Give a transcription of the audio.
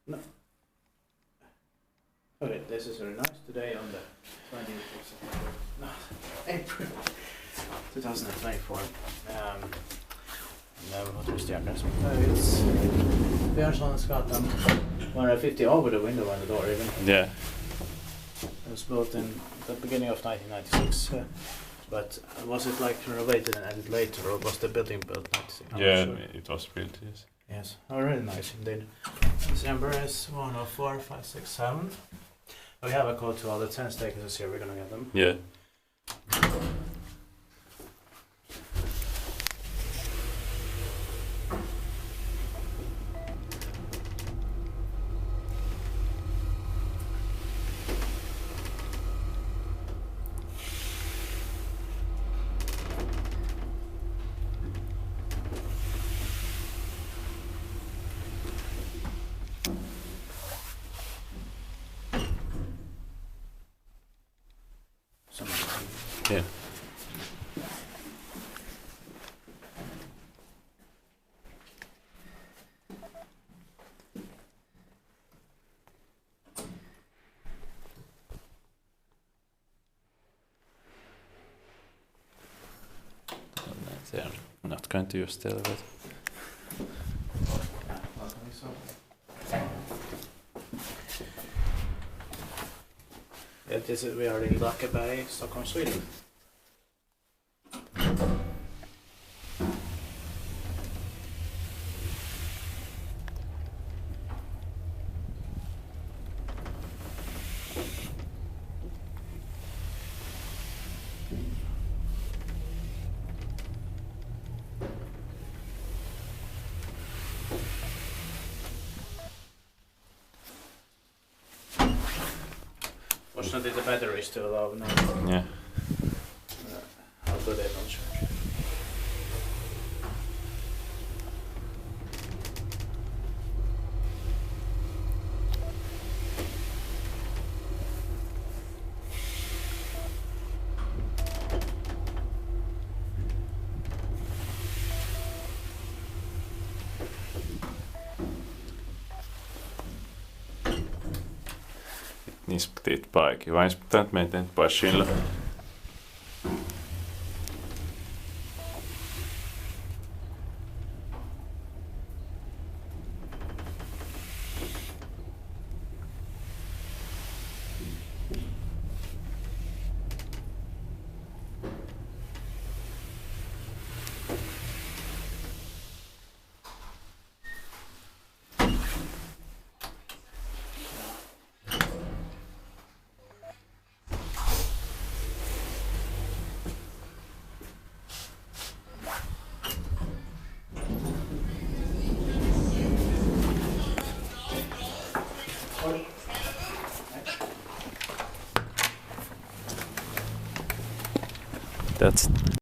No. Okay, this is very nice. Today on the 20th of September, no, April 2024. What was the address? It's Björnsonsgatan 150 over the window and the door even. Yeah. It was built in the beginning of 1996. But was it like renovated and added later, or was the building built 96? Yeah, it was built, yes. Yes, really nice indeed. This number is 104567. We have a code to all the 10 staircases here, we're gonna get them. Yeah. Yeah. They're not going to use the elevator. Yeah, this is, we are in Blackeberg, Stockholm, Sweden. Fortunately, the battery is still low now. Yeah. How good they don't charge. Niissä piti paikin, vai pitää meitä DEVE-Schindler. That's